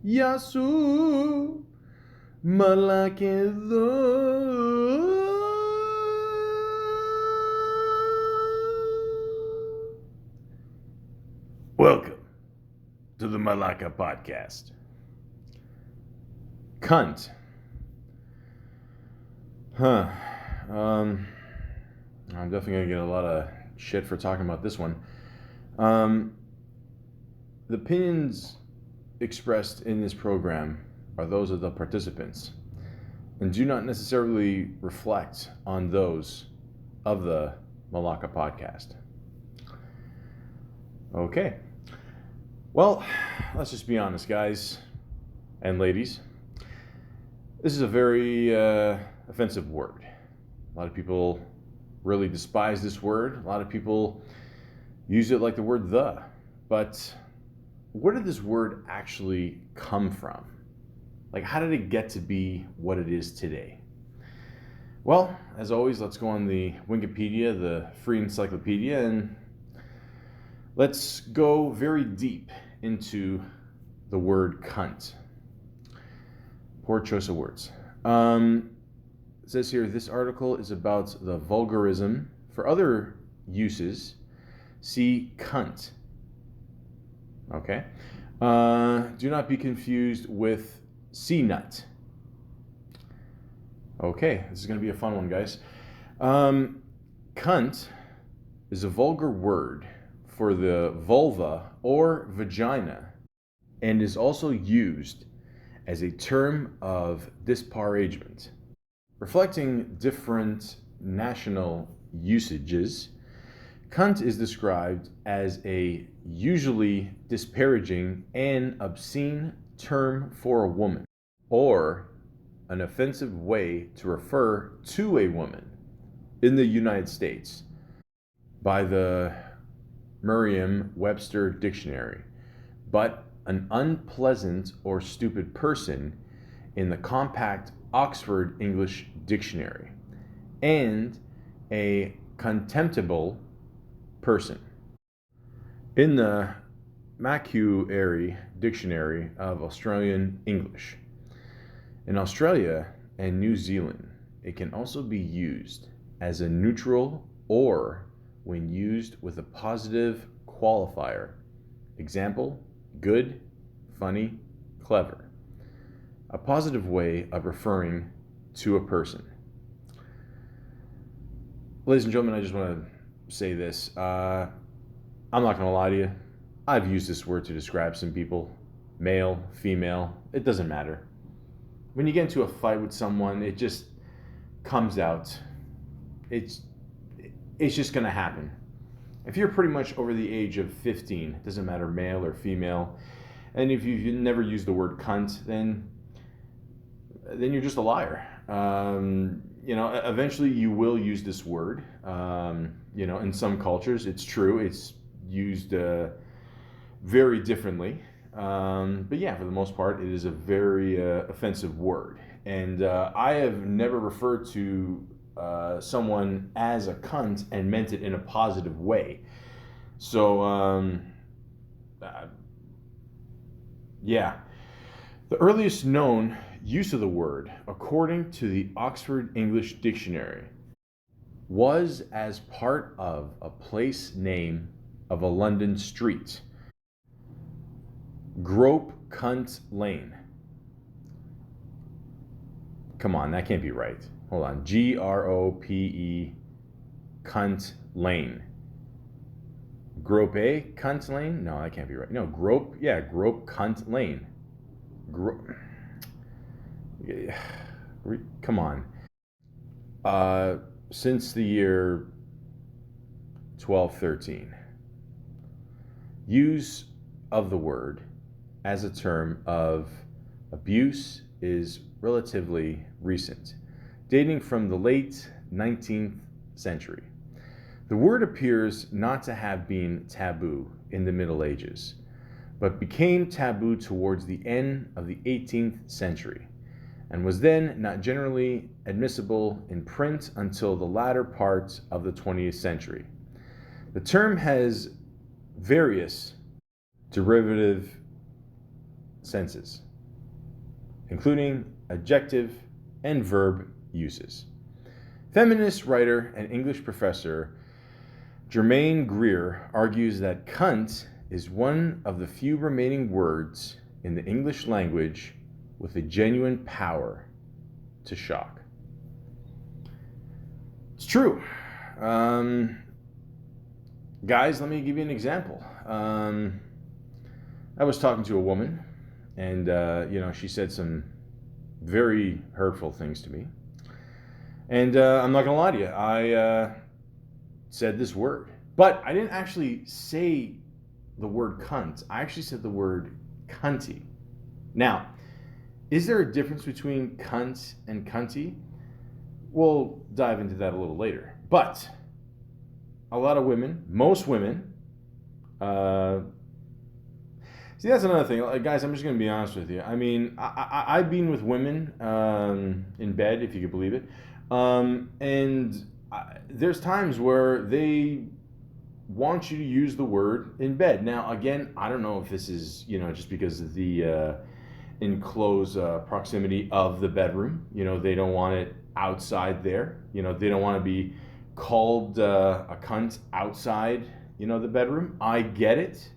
Yasu Malaka. Welcome to the Malaka podcast. Cunt. Huh. I'm definitely going to get a lot of shit for talking about this one. The opinions expressed in this program are those of the participants and do not necessarily reflect on those of the Malaka podcast. Okay. Well, let's just be honest, guys and ladies. This is a very offensive word. A lot of people really despise this word. A lot of people use it like the word the. But where did this word actually come from? Like, how did it get to be what it is today? Well, as always, let's go on the Wikipedia, the free encyclopedia, and let's go very deep into the word cunt. Poor choice of words. It says here, this article is about the vulgarism. For other uses, see cunt. Okay. Do not be confused with C-nut. Okay, this is going to be a fun one, guys. Cunt is a vulgar word for the vulva or vagina and is also used as a term of disparagement. Reflecting different national usages, cunt is described as a usually disparaging and obscene term for a woman, or an offensive way to refer to a woman in the United States by the Merriam-Webster Dictionary, but an unpleasant or stupid person in the compact Oxford English Dictionary, and a contemptible person in the Macquarie Dictionary of Australian English. In Australia and New Zealand, it can also be used as a neutral or when used with a positive qualifier. Example, good, funny, clever. A positive way of referring to a person. Ladies and gentlemen, I just want to say this. I'm not going to lie to you. I've used this word to describe some people. Male, female, it doesn't matter. When you get into a fight with someone, it just comes out. It's just going to happen. If you're pretty much over the age of 15, it doesn't matter male or female, and if you've never used the word cunt, then you're just a liar. Eventually you will use this word. In some cultures, it's true. It's used very differently. But yeah, for the most part, it is a very offensive word. And I have never referred to someone as a cunt and meant it in a positive way. So, yeah. The earliest known use of the word, according to the Oxford English Dictionary, was as part of a place name of a London street. Grope Cunt Lane. Come on, that can't be right. Hold on. Grope Cunt Lane. Grope Cunt Lane? No, that can't be right. No, Grope Cunt Lane. Come on. Since the year 1213, use of the word as a term of abuse is relatively recent, dating from the late 19th century. The word appears not to have been taboo in the Middle Ages, but became taboo towards the end of the 18th century, and was then not generally admissible in print until the latter part of the 20th century. The term has various derivative senses. including adjective and verb uses. Feminist writer and English professor Germaine Greer argues that cunt is one of the few remaining words in the English language with a genuine power to shock. It's true. Guys, let me give you an example. I was talking to a woman, and she said some very hurtful things to me. And I'm not gonna lie to you, I said this word, but I didn't actually say the word cunt. I actually said the word cunty. Now, is there a difference between cunt and cunty? We'll dive into that a little later. But a lot of women, most women, see, that's another thing. Like, guys, I'm just going to be honest with you. I mean, I've been with women in bed, if you could believe it. There's times where they want you to use the word in bed. Now, again, I don't know if this is, just because of the enclosed proximity of the bedroom. They don't want it outside there. They don't want to be called a cunt outside, the bedroom. I get it.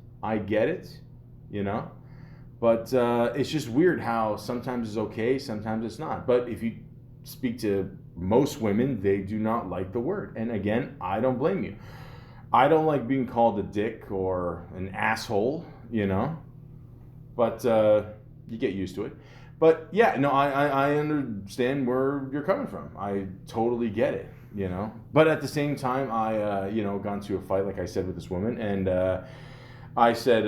But it's just weird how sometimes it's okay, sometimes it's not. But if you speak to most women, they do not like the word. And again, I don't blame you. I don't like being called a dick or an asshole, but you get used to it. But yeah, no, I understand where you're coming from. I totally get it, But at the same time, I, got into a fight, like I said, with this woman, and I said,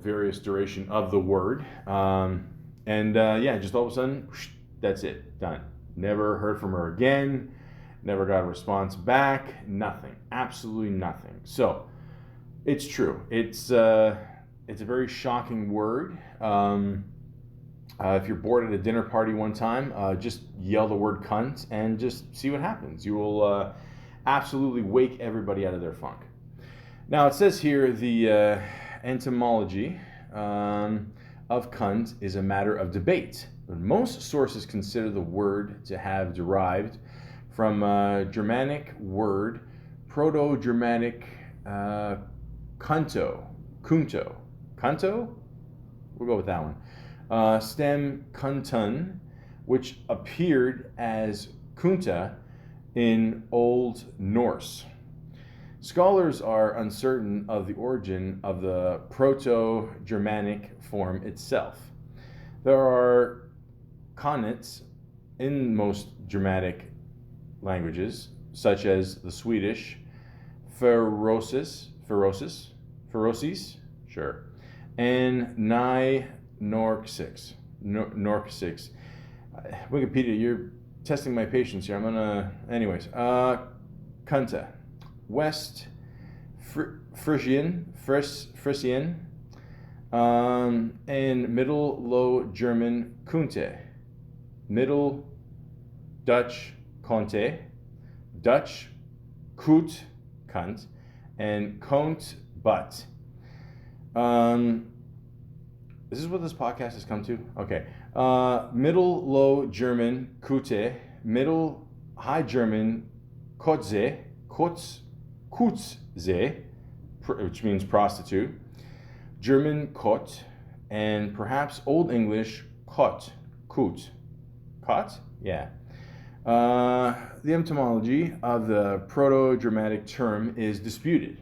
various duration of the word. Just all of a sudden, that's it, done. Never heard from her again. Never got a response back. Nothing. Absolutely nothing. So, it's true. It's a very shocking word. If you're bored at a dinner party one time, just yell the word cunt and just see what happens. You will absolutely wake everybody out of their funk. Now, it says here the etymology of cunt is a matter of debate. But most sources consider the word to have derived from a Germanic word, Proto-Germanic kunto. Kunto? We'll go with that one. Stem kuntun, which appeared as kunta in Old Norse. Scholars are uncertain of the origin of the Proto-Germanic form itself. There are consonants in most Germanic languages, such as the Swedish ferocis, sure, and Nork6. Wikipedia, you're testing my patience here. Kunta, West Frisian, and Middle Low German Kunte, Middle Dutch Conte, Dutch Koot, Kunt, and Kont Butt. Is this what this podcast has come to? Okay. Middle Low German Kute, Middle High German Kotze, Kutzze, which means prostitute, German Kot, and perhaps Old English Kot, Kut. Kot? Yeah. The etymology of the Proto-Germanic term is disputed.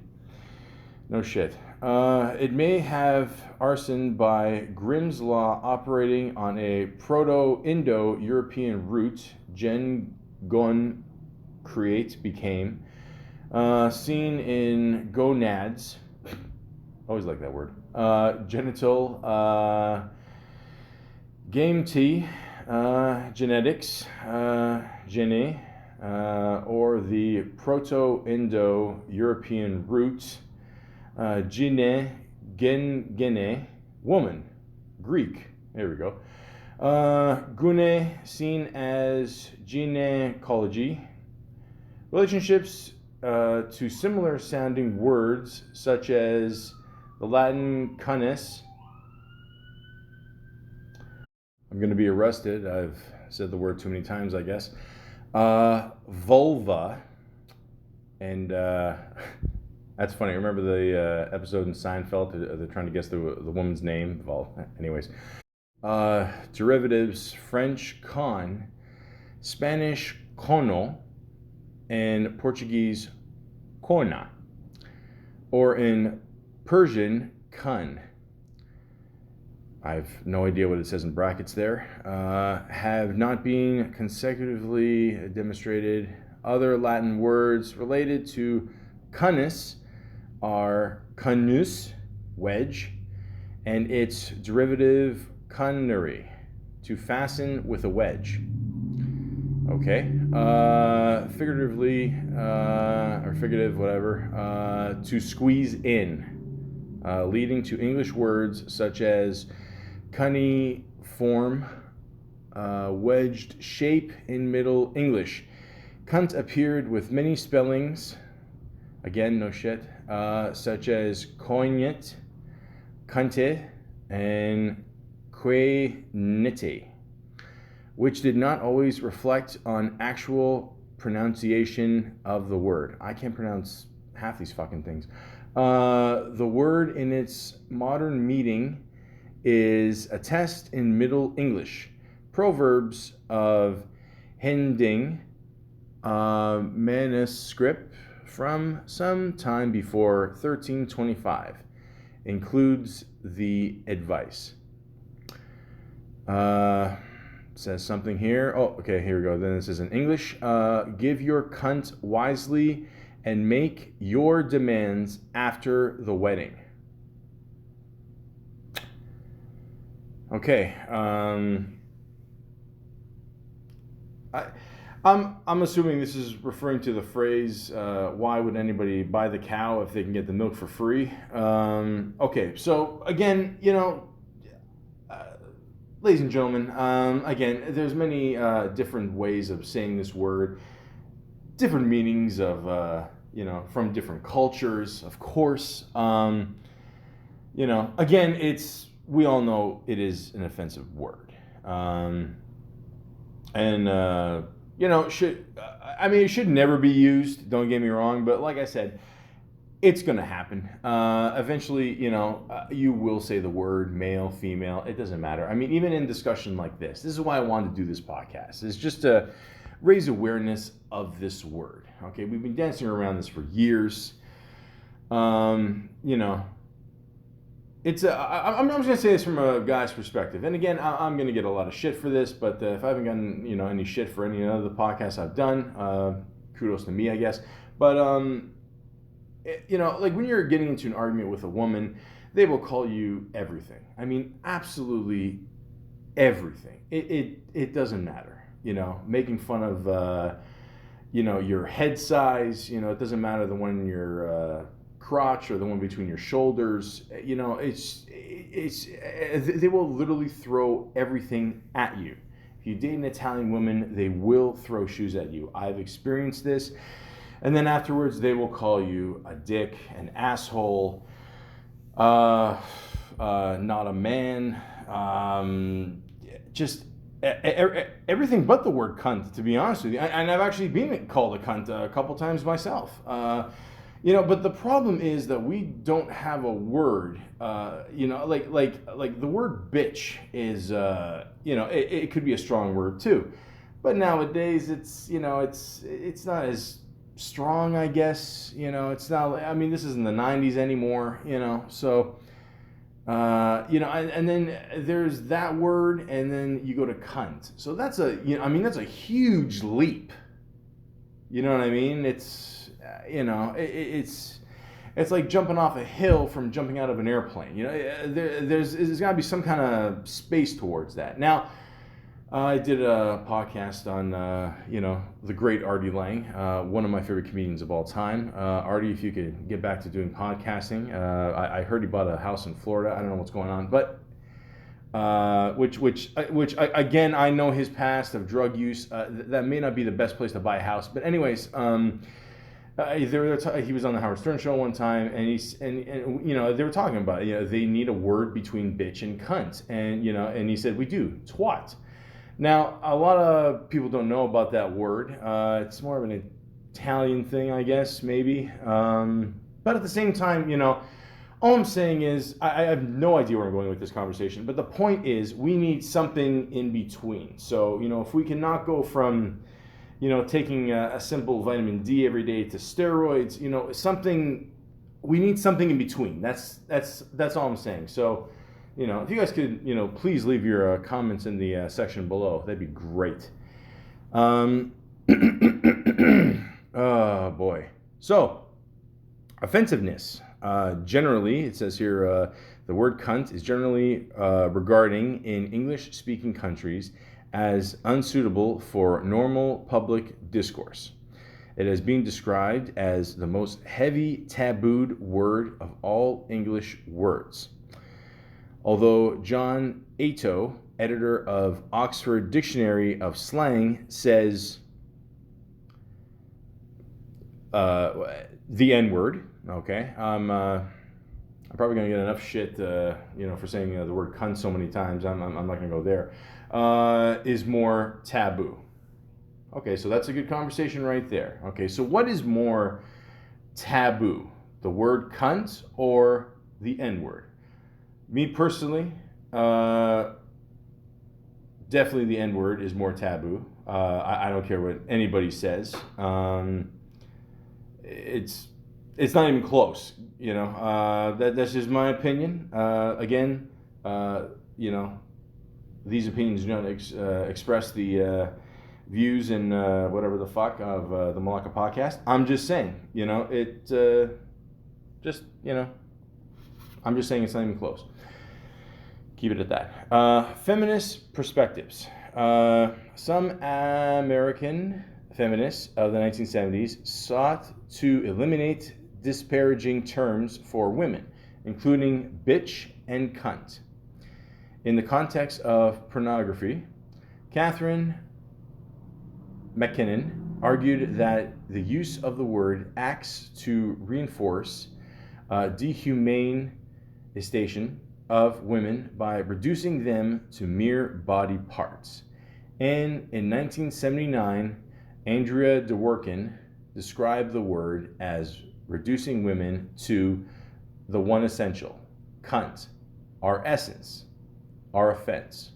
No shit. It may have arisen by Grimm's Law operating on a Proto-Indo-European root, gen gon create became, seen in gonads, always like that word, genital, game T, genetics, gene, or the Proto-Indo-European root, gene, woman, Greek, there we go. Gune, seen as gynecology, relationships to similar sounding words such as the Latin cunus, I'm going to be arrested. I've said the word too many times, I guess. Vulva. And that's funny. Remember the episode in Seinfeld? They're trying to guess the woman's name. Anyways. Derivatives: French con, Spanish cono, and Portuguese cona. Or in Persian, kun. I have no idea what it says in brackets there. Have not been consecutively demonstrated. Other Latin words related to cunus are cunus, wedge, and its derivative cunnery, to fasten with a wedge. Okay. Figuratively, or figurative, whatever, to squeeze in, leading to English words such as cuneiform, wedged shape in Middle English. Cunt appeared with many spellings, again, no shit, such as coignet, cunte, and quenite, which did not always reflect on actual pronunciation of the word. I can't pronounce half these fucking things. The word in its modern meaning is a test in Middle English. Proverbs of Hending, manuscript from some time before 1325, includes the advice. Says something here. Oh, okay, here we go. Then this is in English. Give your cunt wisely and make your demands after the wedding. Okay. I'm assuming this is referring to the phrase, why would anybody buy the cow if they can get the milk for free? Okay, so again, ladies and gentlemen, again, there's many different ways of saying this word, different meanings of, from different cultures, of course. Again, we all know it is an offensive word. It should never be used, don't get me wrong, but like I said, it's going to happen. Eventually, you will say the word male, female, it doesn't matter. I mean, even in discussion like this is why I wanted to do this podcast, is just to raise awareness of this word. Okay, we've been dancing around this for years. It's I'm just gonna say this from a guy's perspective, and again, I'm gonna get a lot of shit for this. But if I haven't gotten any shit for any of the podcasts I've done, kudos to me, I guess. But like when you're getting into an argument with a woman, they will call you everything. I mean, absolutely everything. It doesn't matter. Making fun of your head size. It doesn't matter the one in your crotch or the one between your shoulders. They will literally throw everything at you. If you date an Italian woman, they will throw shoes at you. I've experienced this. And then afterwards, they will call you a dick, an asshole, not a man, just everything but the word cunt, to be honest with you. And I've actually been called a cunt a couple times myself. But the problem is that we don't have a word, like the word bitch is, it could be a strong word too. But nowadays it's not as strong, I guess. It's not, this isn't the 90s anymore, so, and then there's that word, and then you go to cunt. So that's that's a huge leap. You know what I mean? It's, it's like jumping off a hill from jumping out of an airplane. There's got to be some kind of space towards that. Now, I did a podcast on, the great Artie Lang, one of my favorite comedians of all time. Artie, if you could get back to doing podcasting. I heard he bought a house in Florida. I don't know what's going on, but which again, I know his past of drug use. That may not be the best place to buy a house, but anyways, He was on the Howard Stern show one time, and they were talking about they need a word between bitch and cunt, and he said we do twat. Now a lot of people don't know about that word. It's more of an Italian thing, I guess, maybe. But at the same time, all I'm saying is I have no idea where I'm going with this conversation. But the point is we need something in between. So if we cannot go from taking a simple vitamin D every day to steroids, we need something in between. That's all I'm saying. So, if you guys could, please leave your comments in the section below. That'd be great. Oh boy. So, offensiveness. Generally, it says here, the word cunt is generally regarding in English-speaking countries as unsuitable for normal public discourse. It has been described as the most heavy tabooed word of all English words. Although John Ato, editor of Oxford Dictionary of Slang, says the N-word, okay, I'm probably going to get enough shit, for saying the word cunt so many times. I'm not going to go there. Is more taboo. Okay, so that's a good conversation right there. Okay, so what is more taboo? The word cunt or the N-word? Me personally, definitely the N-word is more taboo. I don't care what anybody says. It's not even close, that's just my opinion. Again, these opinions do not express the views and whatever the fuck of the Malaka podcast. I'm just saying, I'm just saying it's not even close. Keep it at that. Feminist perspectives. Some American feminists of the 1970s sought to eliminate disparaging terms for women, including bitch and cunt. In the context of pornography, Catherine McKinnon argued that the use of the word acts to reinforce dehumanization of women by reducing them to mere body parts. And in 1979, Andrea Dworkin described the word as reducing women to the one essential, cunt, our essence, our offense.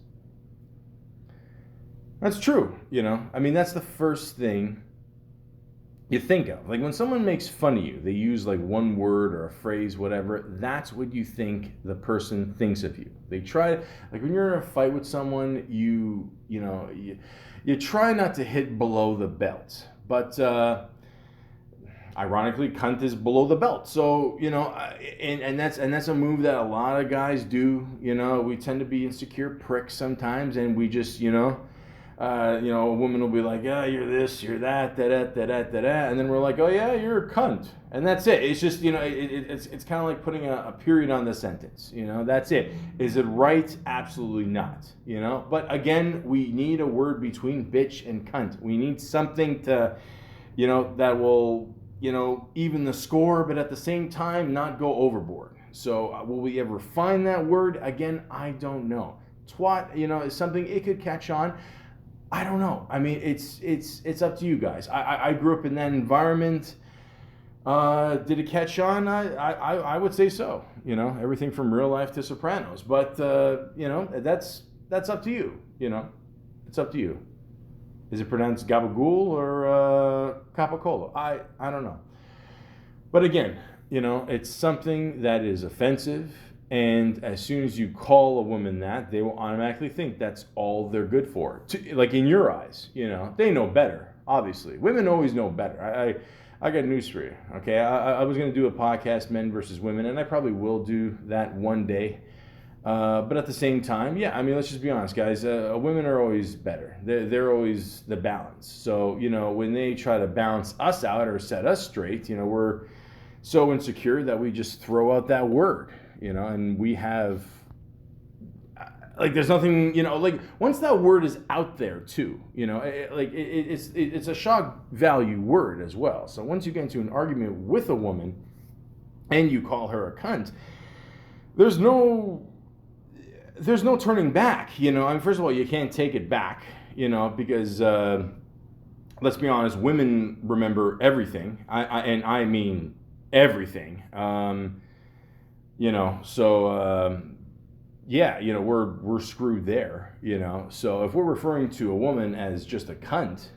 That's true, that's the first thing you think of. Like when someone makes fun of you, they use like one word or a phrase, whatever, that's what you think the person thinks of you. They try, like when you're in a fight with someone, you try not to hit below the belt. But ironically, cunt is below the belt. So, and that's a move that a lot of guys do. We tend to be insecure pricks sometimes, and we just, a woman will be like, yeah, you're this, you're that, and then we're like, oh yeah, you're a cunt, and that's it. It's just, it's kind of like putting a period on the sentence. That's it. Is it right? Absolutely not. But again, we need a word between bitch and cunt. We need something to, that will, even the score, but at the same time, not go overboard. So will we ever find that word? Again, I don't know. Twat, is something it could catch on. I don't know. I mean, it's up to you guys. I grew up in that environment. Did it catch on? I would say so. Everything from Real Life to Sopranos. But that's up to you. It's up to you. Is it pronounced gabagool or capicola? I don't know. But again, it's something that is offensive. And as soon as you call a woman that, they will automatically think that's all they're good for. Like in your eyes, they know better, obviously. Women always know better. I got news for you, okay? I was going to do a podcast, men versus women, and I probably will do that one day. But at the same time, yeah, let's just be honest, guys. Women are always better. They're always the balance. So, when they try to balance us out or set us straight, we're so insecure that we just throw out that word. And we have like there's nothing, like once that word is out there too, it's a shock value word as well. So once you get into an argument with a woman and you call her a cunt, there's no turning back. I mean, first of all, you can't take it back, because let's be honest, women remember everything. I mean everything. We're screwed there. So if we're referring to a woman as just a cunt,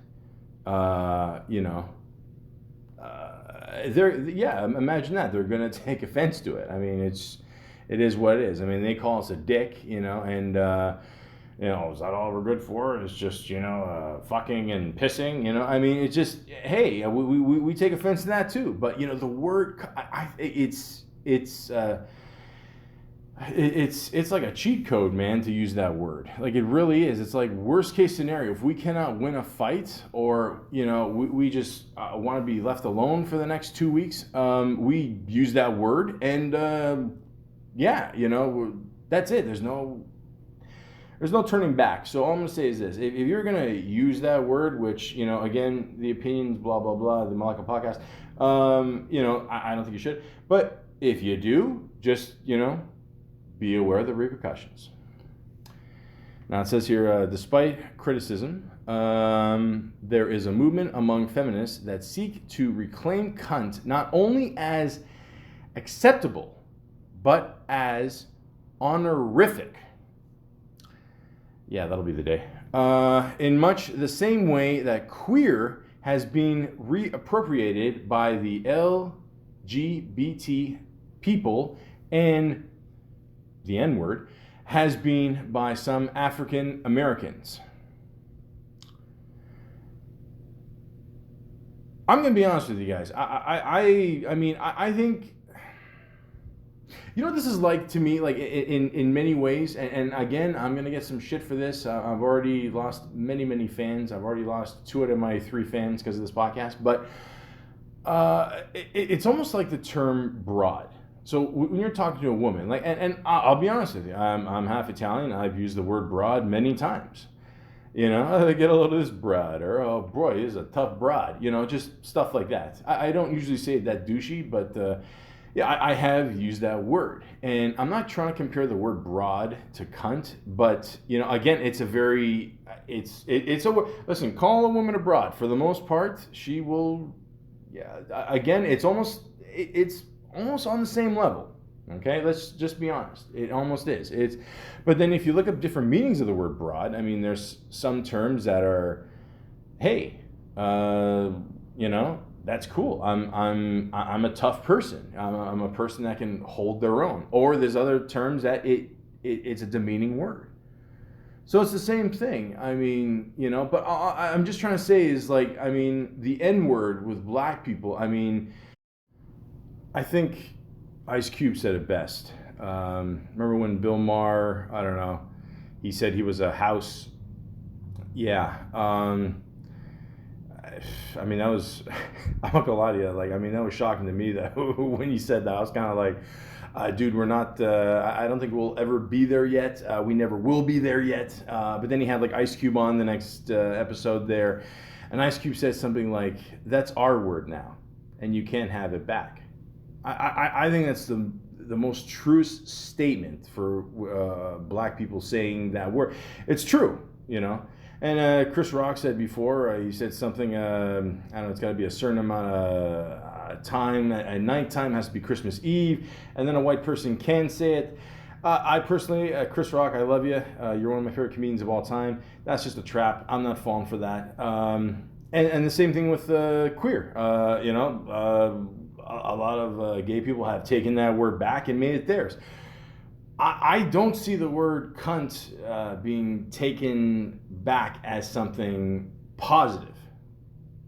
imagine that they're gonna take offense to it. I mean, it is what it is. I mean, they call us a dick, and is that all we're good for? It's just fucking and pissing, I mean, it's just, hey, we take offense to that too. But the word, it's like a cheat code, man, to use that word. Like, it really is. It's like worst case scenario. If we cannot win a fight, or we just want to be left alone for the next 2 weeks, we use that word, and that's it. There's no turning back. So all I'm gonna say is this: if you're gonna use that word, which again, the opinions, blah blah blah, the Malaka podcast, I don't think you should. But if you do, just be aware of the repercussions. Now it says here, despite criticism, there is a movement among feminists that seek to reclaim cunt not only as acceptable, but as honorific. Yeah, that'll be the day. In much the same way that queer has been reappropriated by the LGBT people, and the N-word has been by some African Americans. I'm gonna be honest with you guys. I think, what this is like to me, like in many ways, and again, I'm gonna get some shit for this. I've already lost many fans. I've already lost 2 out of my 3 fans because of this podcast. But it's almost like the term broad. So when you're talking to a woman, like, and I'll be honest with you, I'm half Italian. I've used the word broad many times. I get a little of this broad, or oh boy, this is a tough broad. Just stuff like that. I don't usually say it that douchey, but I have used that word, and I'm not trying to compare the word broad to cunt, but again, it's a word. Listen, call a woman a broad. For the most part, she will. Yeah. Again, it's almost on the same level. Okay, let's just be honest. It almost is. But then if you look up different meanings of the word broad, I mean, there's some terms that are, hey, that's cool. I'm a tough person. I'm a person that can hold their own. Or there's other terms that it's a demeaning word. So it's the same thing. I mean, but I'm just trying to say is, like, I mean, the N-word with black people, I mean, I think Ice Cube said it best. Remember when Bill Maher, I don't know, he said he was a house. Yeah. I mean, that was, I'm not gonna lie to you, like, I mean, that was shocking to me that when he said that. I was kind of like, dude, we're not, I don't think we'll ever be there yet. We never will be there yet. But then he had like Ice Cube on the next episode there. And Ice Cube says something like, that's our word now, and you can't have it back. I think that's the most truest statement for black people saying that word. It's true, And Chris Rock said before, he said something, I don't know, it's got to be a certain amount of time. At nighttime has to be Christmas Eve, and then a white person can say it. I personally, Chris Rock, I love you. You're one of my favorite comedians of all time. That's just a trap. I'm not falling for that. And the same thing with queer. A lot of gay people have taken that word back and made it theirs. I don't see the word cunt being taken back as something positive.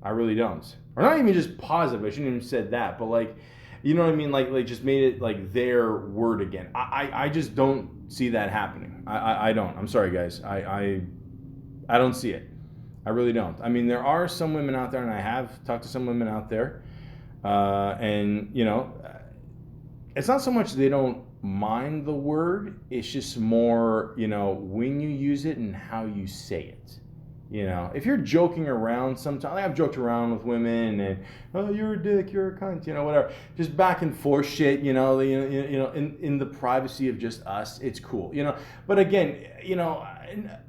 I really don't. Or not even just positive. I shouldn't even have said that. But like, you know what I mean? Like just made it like their word again. I just don't see that happening. I don't. I'm sorry, guys. I don't see it. I really don't. I mean, there are some women out there, and I have talked to some women out there, and it's not so much they don't mind the word. It's just more, when you use it and how you say it. If you're joking around sometimes, like I've joked around with women and, oh, you're a dick, you're a cunt, whatever. Just back and forth shit, in the privacy of just us, it's cool, But again,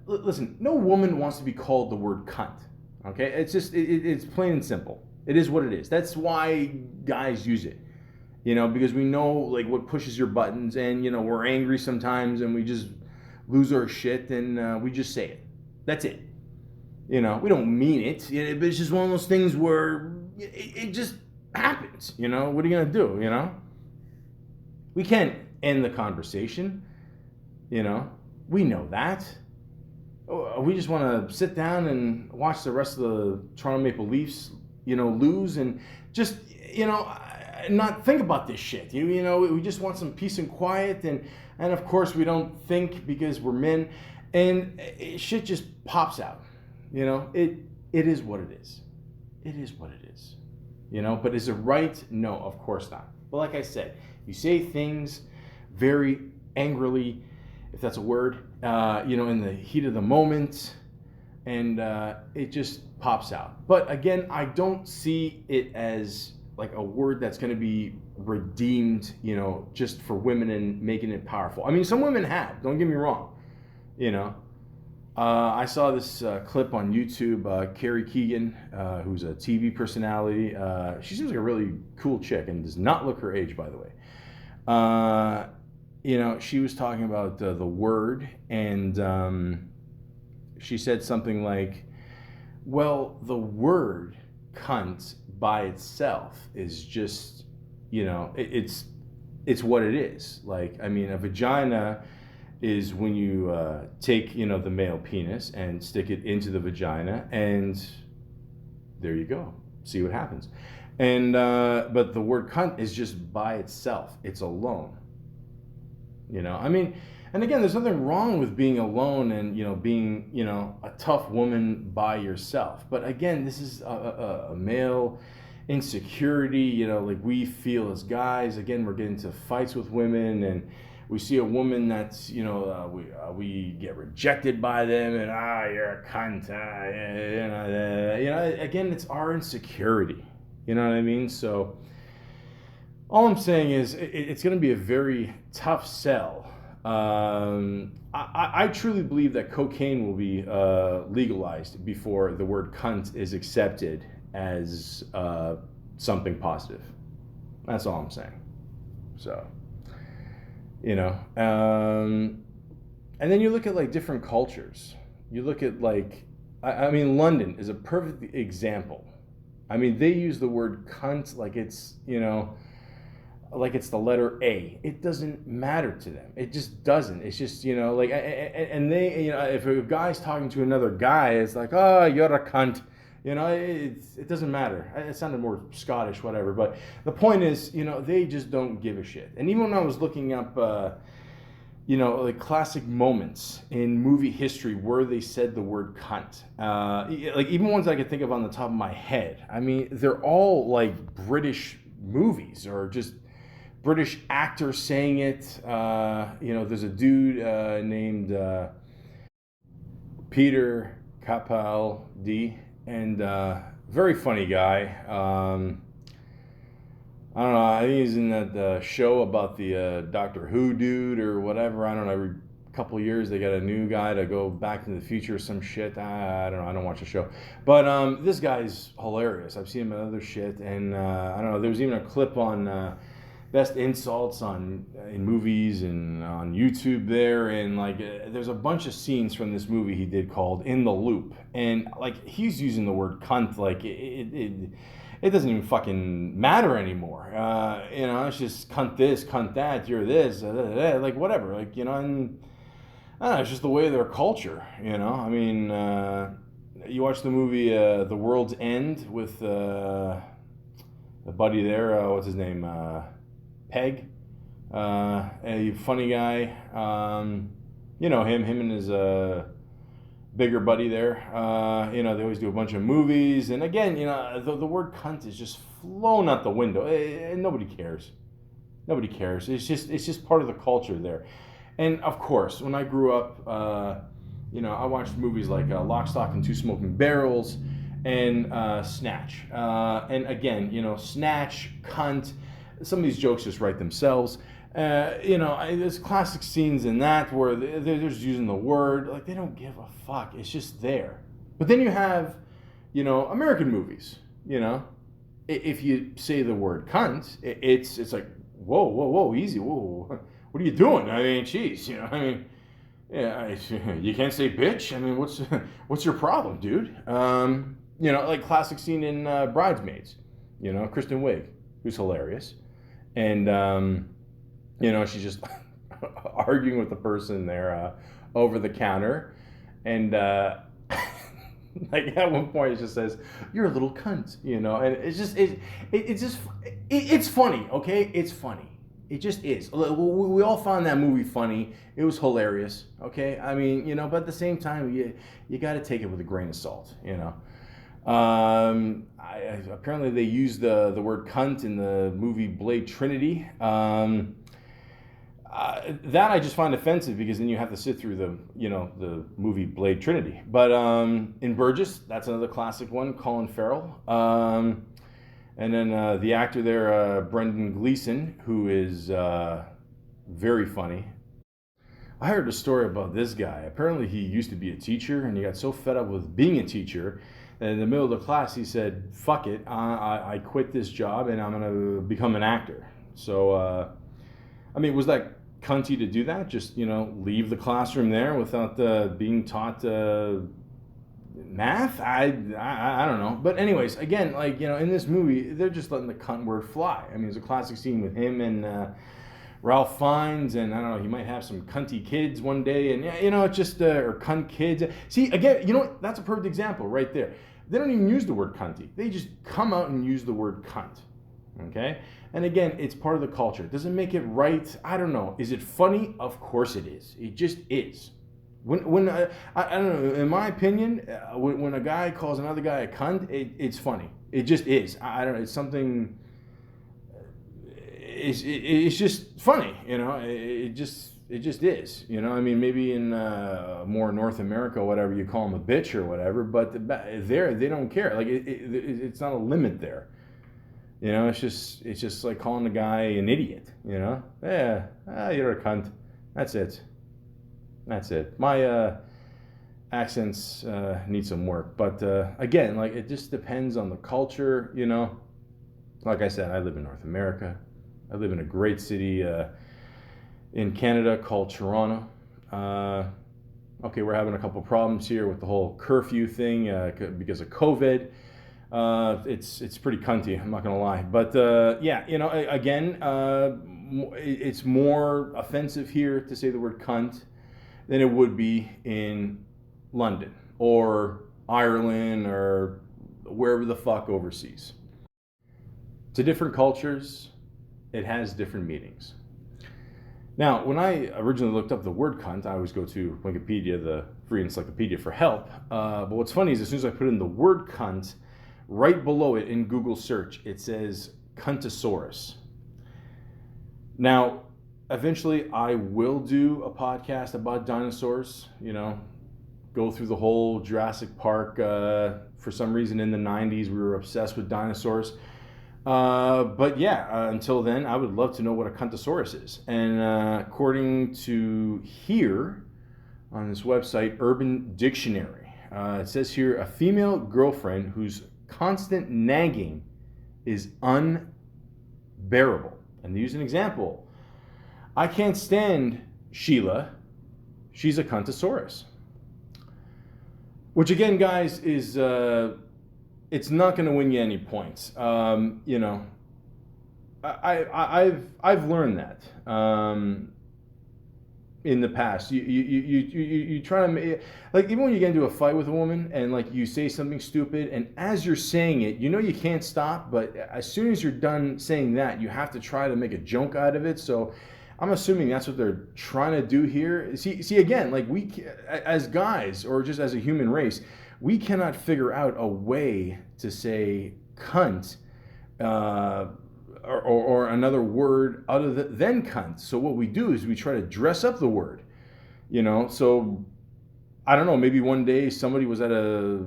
listen, no woman wants to be called the word cunt, okay? It's just, it's plain and simple. It is what it is. That's why guys use it, because we know, like, what pushes your buttons, and, we're angry sometimes and we just lose our shit and we just say it. That's it. We don't mean it, but it's just one of those things where it just happens, What are you going to do, We can't end the conversation, We know that. We just want to sit down and watch the rest of the Toronto Maple Leafs, lose and just, not think about this shit. We just want some peace and quiet, and of course we don't think because we're men, and shit just pops out. It is what it is. It is what it is. But is it right? No, of course not. But like I said, you say things very angrily, if that's a word, in the heat of the moment, and it just pops out. But again, I don't see it as like a word that's going to be redeemed, just for women and making it powerful. I mean, some women have, don't get me wrong, I saw this clip on YouTube, Carrie Keegan, who's a TV personality. She seems like a really cool chick and does not look her age, by the way. She was talking about the word, and she said something like, well, the word cunt by itself is just, it's what it is. Like, I mean, a vagina is when you take, the male penis and stick it into the vagina, and there you go. See what happens. And but the word cunt is just by itself. It's alone. I mean, and again, there's nothing wrong with being alone and, being, a tough woman by yourself. But again, this is a male insecurity, like we feel as guys. Again, we're getting into fights with women, and we see a woman that's, we get rejected by them, and you're a cunt. Again, it's our insecurity. You know what I mean? So all I'm saying is it's going to be a very tough sell. I truly believe that cocaine will be legalized before the word cunt is accepted as something positive. That's all I'm saying. So, and then you look at like different cultures. You look at like, I mean, London is a perfect example. I mean, they use the word cunt like it's, like it's the letter A. It doesn't matter to them. It just doesn't. It's just, like, and they, if a guy's talking to another guy, it's like, oh, you're a cunt. It doesn't matter. It sounded more Scottish, whatever. But the point is, they just don't give a shit. And even when I was looking up, like classic moments in movie history where they said the word cunt, like even ones I could think of on the top of my head. I mean, they're all like British movies or just British actors saying it. There's a dude named Peter Capaldi, and very funny guy. I don't know, I think he's in that show about the Doctor Who dude or whatever. I don't know, every couple of years they got a new guy to go back into the future or some shit. I don't know, I don't watch the show. But this guy's hilarious. I've seen him in other shit, and I don't know, there was even a clip on best insults in movies and on YouTube there, and like there's a bunch of scenes from this movie he did called In the Loop, and like he's using the word cunt like it doesn't even fucking matter anymore. It's just cunt this, cunt that, you're this, like whatever, like, and I don't know, it's just the way of their culture, I mean, you watch the movie The World's End with the buddy there, what's his name, Peg, a funny guy, him and his bigger buddy there, they always do a bunch of movies, and again, the word cunt is just flown out the window, and nobody cares. Nobody cares. It's just part of the culture there. And of course, when I grew up, I watched movies like Lock, Stock, and Two Smoking Barrels and Snatch. And again, Snatch, Cunt, some of these jokes just write themselves. There's classic scenes in that where they're just using the word. Like, they don't give a fuck. It's just there. But then you have, American movies, If you say the word cunt, it's like, whoa, easy, whoa. What are you doing? I mean, geez, yeah, you can't say bitch. I mean, what's your problem, dude? Like classic scene in Bridesmaids, Kristen Wiig, who's hilarious, and she's just arguing with the person there over the counter, and like at one point it just says, "You're a little cunt," and it's funny, okay? It's funny. It just is. We all found that movie funny. It was hilarious, okay? I mean, but at the same time, you got to take it with a grain of salt, apparently they used the word cunt in the movie Blade Trinity. That I just find offensive because then you have to sit through the movie Blade Trinity. But in Burgess, that's another classic one, Colin Farrell. And then the actor there, Brendan Gleeson, who is very funny. I heard a story about this guy. Apparently he used to be a teacher, and he got so fed up with being a teacher that in the middle of the class he said, fuck it, I quit this job and I'm going to become an actor. So, was that cunty to do that? Just, leave the classroom there without being taught math? I don't know. But anyways, again, in this movie, they're just letting the cunt word fly. I mean, there's a classic scene with him and Ralph Fiennes, and I don't know, he might have some cunty kids one day, and it's just, or cunt kids. See, again, that's a perfect example right there. They don't even use the word cunty. They just come out and use the word cunt. Okay? And again, it's part of the culture. Does it make it right? I don't know. Is it funny? Of course it is. It just is. When I don't know, in my opinion, when a guy calls another guy a cunt, it's funny. It just is. I don't know. It's something. It's just funny. It just is. Maybe in more North America, whatever, you call them a bitch or whatever, but there they don't care. Like it's not a limit there. It's just like calling the guy an idiot. You're a cunt. That's it. My accents need some work, but again, it just depends on the culture. Like I said, I live in North America. I live in a great city in Canada called Toronto. Okay, we're having a couple problems here with the whole curfew thing because of COVID. It's pretty cunty, I'm not gonna lie, but again, it's more offensive here to say the word cunt than it would be in London or Ireland or wherever the fuck overseas. To different cultures, it has different meanings. Now, when I originally looked up the word cunt, I always go to Wikipedia, the free encyclopedia, for help. But what's funny is as soon as I put in the word cunt, right below it in Google search, it says Cuntosaurus. Now, eventually I will do a podcast about dinosaurs, go through the whole Jurassic Park. For some reason in the 90s, we were obsessed with dinosaurs. Until then, I would love to know what a Cuntosaurus is. And according to here on this website, Urban Dictionary, it says here, a female girlfriend whose constant nagging is unbearable. And to use an example, I can't stand Sheila. She's a Cuntosaurus. Which again, guys, is it's not going to win you any points. I've learned that in the past. You try to make, even when you get into a fight with a woman and you say something stupid, and as you're saying it, you can't stop, but as soon as you're done saying that, you have to try to make a joke out of it. So I'm assuming that's what they're trying to do here. See again, we as guys or just as a human race, we cannot figure out a way to say cunt or another word other than cunt. So what we do is we try to dress up the word, So I don't know, maybe one day somebody was at a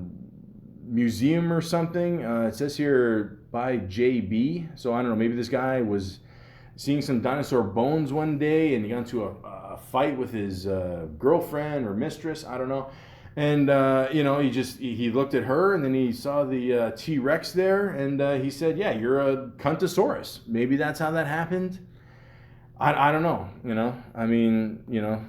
museum or something. It says here by JB. So I don't know, maybe this guy was seeing some dinosaur bones one day and he got into a fight with his girlfriend or mistress. I don't know. And, he looked at her and then he saw the T-Rex there and he said, yeah, you're a cuntosaurus. Maybe that's how that happened. I don't know,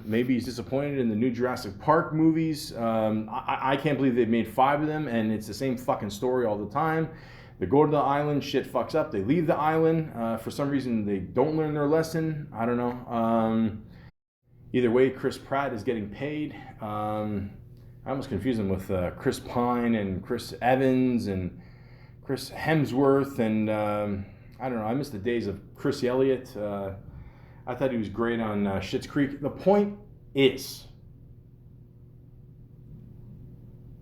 maybe he's disappointed in the new Jurassic Park movies. I can't believe they've made 5 of them and it's the same fucking story all the time. They go to the island, shit fucks up, they leave the island. For some reason, they don't learn their lesson. I don't know. Either way, Chris Pratt is getting paid. I almost confuse him with Chris Pine and Chris Evans and Chris Hemsworth. And I don't know, I miss the days of Chris Elliott. I thought he was great on Schitt's Creek. The point is,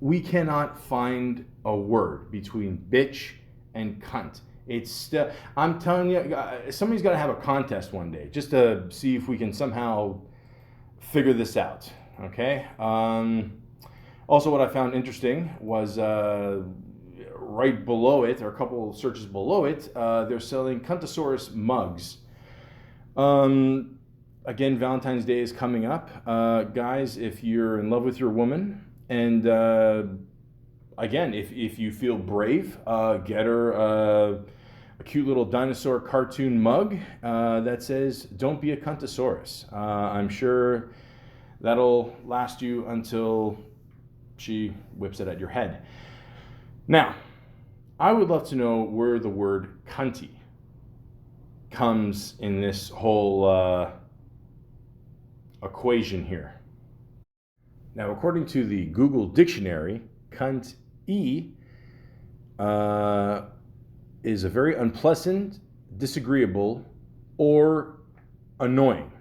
we cannot find a word between bitch and cunt. It's still, I'm telling you, somebody's got to have a contest one day just to see if we can somehow figure this out, okay? Also, what I found interesting was right below it, or a couple searches below it, they're selling Cuntosaurus mugs. Again, Valentine's Day is coming up. Guys, if you're in love with your woman, and again, if you feel brave, get her a cute little dinosaur cartoon mug that says, don't be a cuntosaurus. I'm sure that'll last you until she whips it at your head. Now, I would love to know where the word cunty comes in this whole equation here. Now, according to the Google Dictionary, cunt-e is a very unpleasant, disagreeable, or annoying.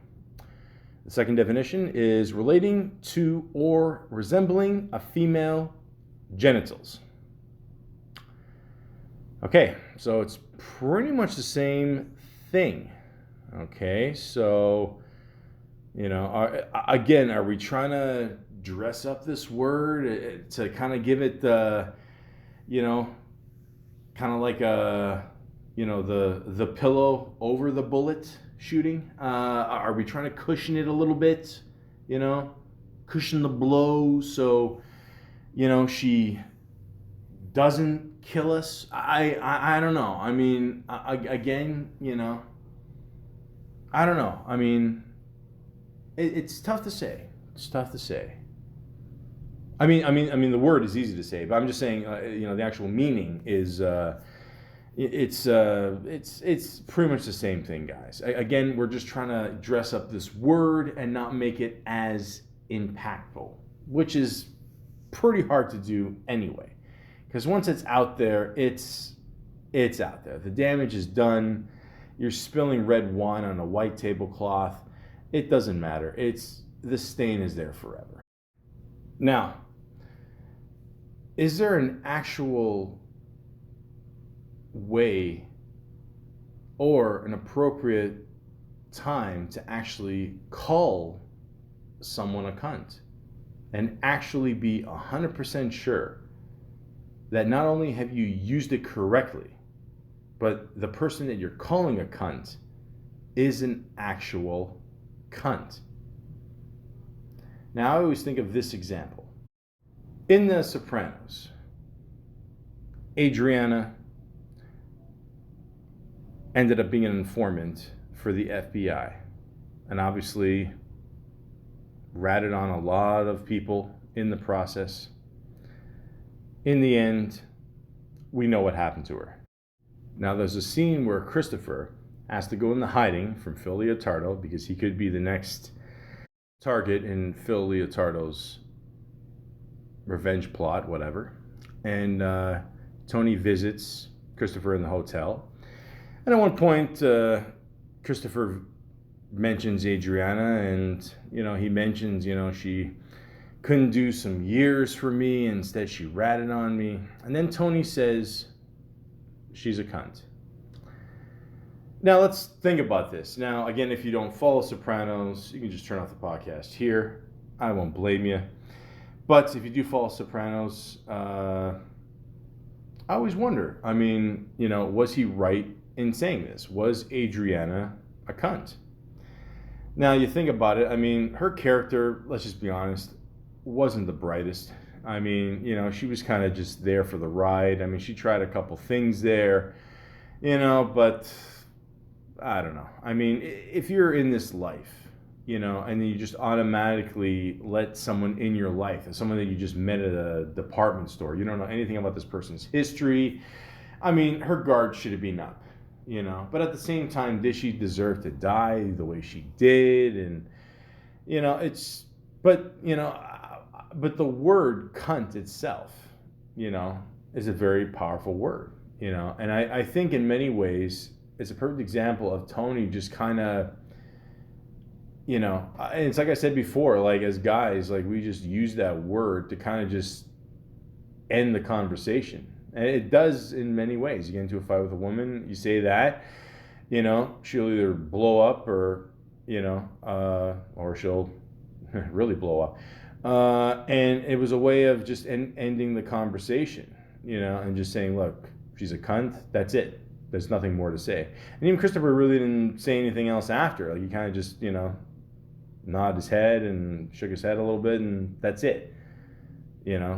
The second definition is relating to or resembling a female genitals. Okay, so it's pretty much the same thing. Okay, so, again, are we trying to dress up this word to kind of give it the, kind of like the pillow over the bullet shooting? Are we trying to cushion it a little bit, cushion the blow so, she doesn't kill us? I don't know. I mean, again, I don't know. I mean, it's tough to say. It's tough to say. I mean, the word is easy to say, but I'm just saying, the actual meaning is, it's pretty much the same thing, guys. Again, we're just trying to dress up this word and not make it as impactful, which is pretty hard to do anyway. Because once it's out there, it's out there. The damage is done. You're spilling red wine on a white tablecloth. It doesn't matter. The stain is there forever. Now, is there an actual way or an appropriate time to actually call someone a cunt and actually be 100% sure that not only have you used it correctly, but the person that you're calling a cunt is an actual cunt? Now, I always think of this example. In The Sopranos, Adriana ended up being an informant for the FBI and obviously ratted on a lot of people in the process. In the end, we know what happened to her. Now, there's a scene where Christopher has to go into hiding from Phil Leotardo because he could be the next target in Phil Leotardo's revenge plot, whatever. And Tony visits Christopher in the hotel. And at one point, Christopher mentions Adriana, and, he mentions, she couldn't do some years for me. Instead, she ratted on me. And then Tony says, she's a cunt. Now let's think about this. Now, again, if you don't follow Sopranos, you can just turn off the podcast here. I won't blame you. But if you do follow Sopranos, I always wonder. I mean, was he right in saying this? Was Adriana a cunt? Now you think about it. I mean, her character, let's just be honest, wasn't the brightest. I mean, she was kind of just there for the ride. I mean, she tried a couple things there, but I don't know. I mean, if you're in this life, and then you just automatically let someone in your life, someone that you just met at a department store, you don't know anything about this person's history. I mean, her guard should have been up, But at the same time, did she deserve to die the way she did? And, but the word cunt itself, is a very powerful word, And I think in many ways, it's a perfect example of Tony just kind of, and it's like I said before, like as guys, like we just use that word to kind of just end the conversation. And it does in many ways. You get into a fight with a woman, you say that, she'll either blow up or, or she'll really blow up. And it was a way of just ending the conversation, and just saying, look, she's a cunt, that's it. There's nothing more to say. And even Christopher really didn't say anything else after. Like he kind of just, nodded his head and shook his head a little bit, and that's it.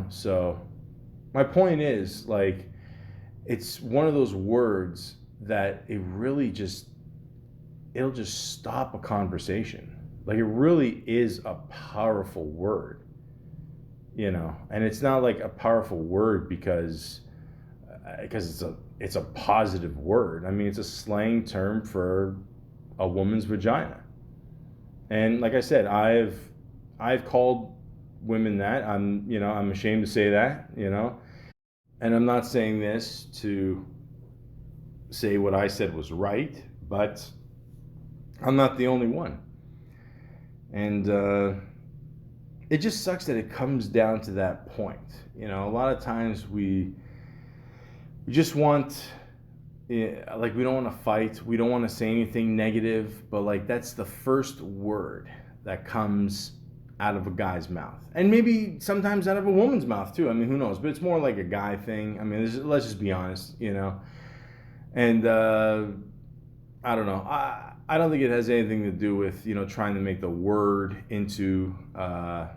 So my point is, like, it's one of those words that it'll just stop a conversation. Like it really is a powerful word, and it's not like a powerful word because it's a positive word. I mean, it's a slang term for a woman's vagina. And like I said, I've called women that. I'm ashamed to say that, And I'm not saying this to say what I said was right, but I'm not the only one. And it just sucks that it comes down to that point. A lot of times we just want, like, we don't want to fight. We don't want to say anything negative, but like that's the first word that comes out of a guy's mouth, and maybe sometimes out of a woman's mouth too. I mean, who knows? But it's more like a guy thing. I mean, let's just be honest, And I don't know. I don't think it has anything to do with trying to make the word into a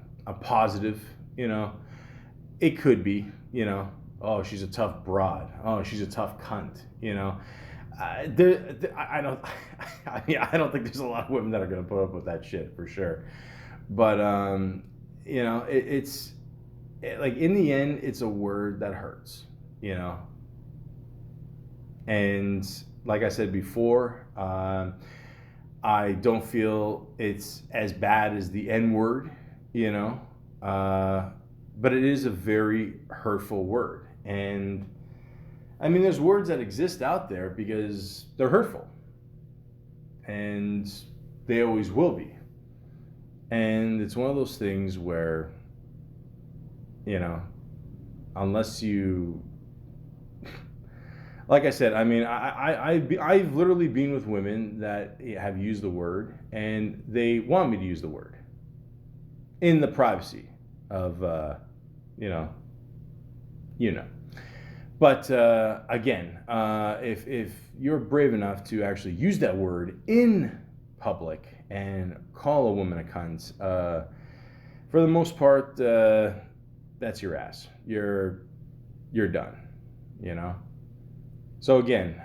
positive. It could be. Oh, she's a tough broad. Oh, she's a tough cunt. I don't. I don't think there's a lot of women that are going to put up with that shit for sure. But it's like in the end, it's a word that hurts. And like I said before, I don't feel it's as bad as the N word. But it is a very hurtful word. And I mean, there's words that exist out there because they're hurtful. And they always will be. And it's one of those things where, unless you, like I said, I mean, I've literally been with women that have used the word and they want me to use the word in the privacy of, But again, if you're brave enough to actually use that word in public and call a woman a cunt, for the most part, that's your ass. You're done, So again,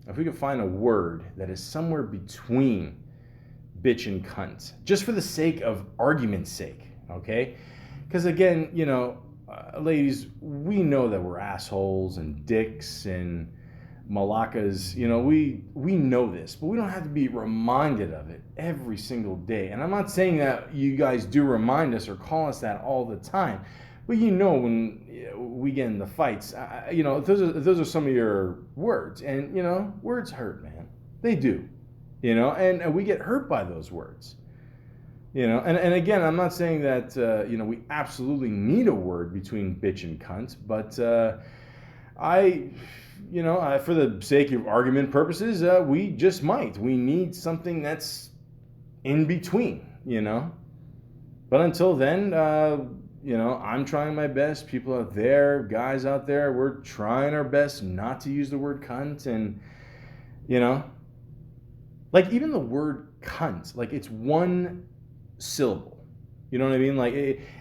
if we can find a word that is somewhere between bitch and cunt, just for the sake of argument's sake, okay? Because again, ladies, we know that we're assholes and dicks and Malakas. We know this, but we don't have to be reminded of it every single day. And I'm not saying that you guys do remind us or call us that all the time, but when we get in the fights, if those are some of your words, and words hurt, man. They do, and we get hurt by those words. And again, I'm not saying that, we absolutely need a word between bitch and cunt, but for the sake of argument purposes, we just might. We need something that's in between, But until then, I'm trying my best. People out there, guys out there, we're trying our best not to use the word cunt. And, like even the word cunt, like it's one syllable. You know what I mean? Like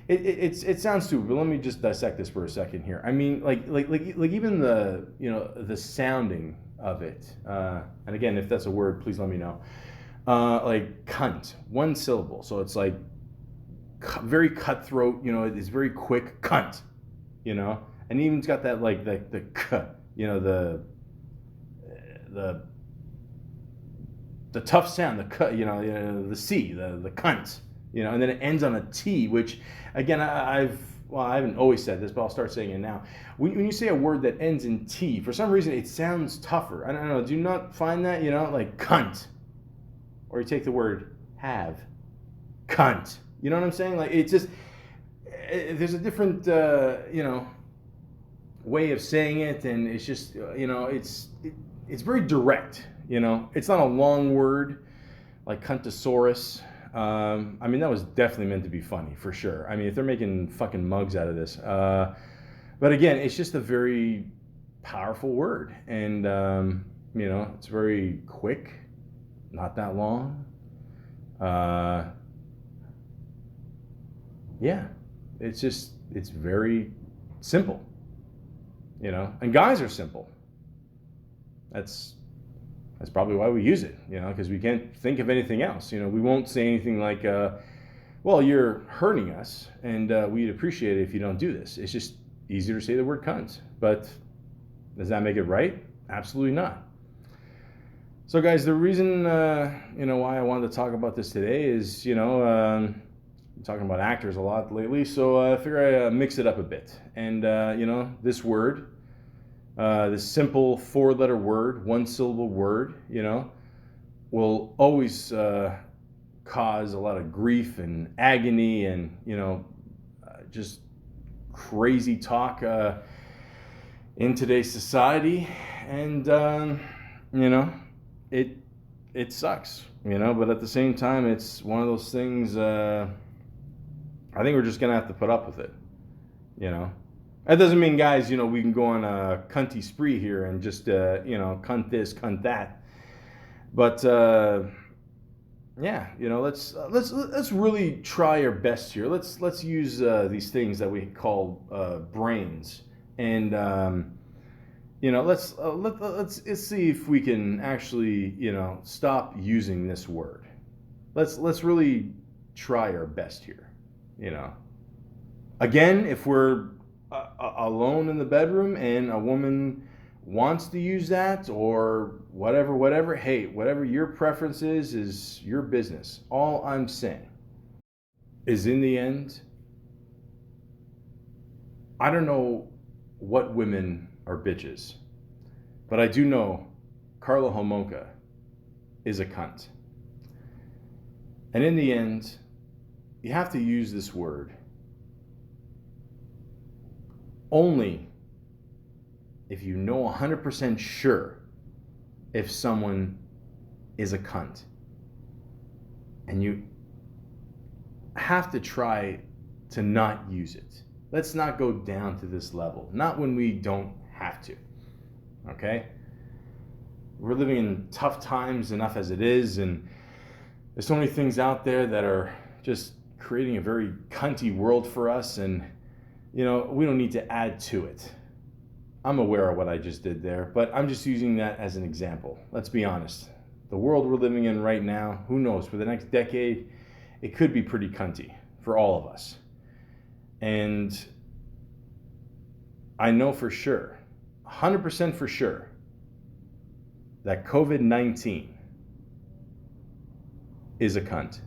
it sounds stupid, but let me just dissect this for a second here. I mean, like even the the sounding of it. And again, if that's a word, please let me know. Like cunt, one syllable, so it's like very cutthroat. It's very quick, cunt. And even it's got that like the k, the tough sound, the k, the c, the cunt. And then it ends on a T, which, again, I haven't always said this, but I'll start saying it now. When you say a word that ends in T, for some reason it sounds tougher. I don't know. Do you not find that? Like cunt, or you take the word have, cunt. You know what I'm saying? Like it's just there's a different way of saying it, and it's just it's very direct. It's not a long word like cuntosaurus. That was definitely meant to be funny, for sure. If they're making fucking mugs out of this. But again, it's just a very powerful word. And, it's very quick, not that long. It's very simple, and guys are simple. That's probably why we use it, because we can't think of anything else. We won't say anything like, well, you're hurting us, and we'd appreciate it if you don't do this. It's just easier to say the word cunt. But does that make it right? Absolutely not. So, guys, the reason, why I wanted to talk about this today is, I'm talking about actors a lot lately, so I figure I mix it up a bit. And, this word, this simple four-letter word, one-syllable word, will always cause a lot of grief and agony and, just crazy talk in today's society. And, it sucks, but at the same time, it's one of those things, I think we're just going to have to put up with it, That doesn't mean, guys, we can go on a cunty spree here and just, cunt this, cunt that. But, let's really try our best here. Let's use these things that we call brains, and let's see if we can actually stop using this word. Let's really try our best here. Again, if we're alone in the bedroom and a woman wants to use that or whatever, hey, whatever your preference is your business. All I'm saying is, in the end, I don't know what women are bitches, but I do know Carla Homonka is a cunt. And in the end, you have to use this word only if you know 100% sure if someone is a cunt. And you have to try to not use it. Let's not go down to this level. Not when we don't have to. Okay? We're living in tough times enough as it is, and there's so many things out there that are just creating a very cunty world for us, and we don't need to add to it. I'm aware of what I just did there, but I'm just using that as an example. Let's be honest. The world we're living in right now, who knows, for the next decade, it could be pretty cunty for all of us. And I know for sure, 100% for sure, that COVID-19 is a cunt.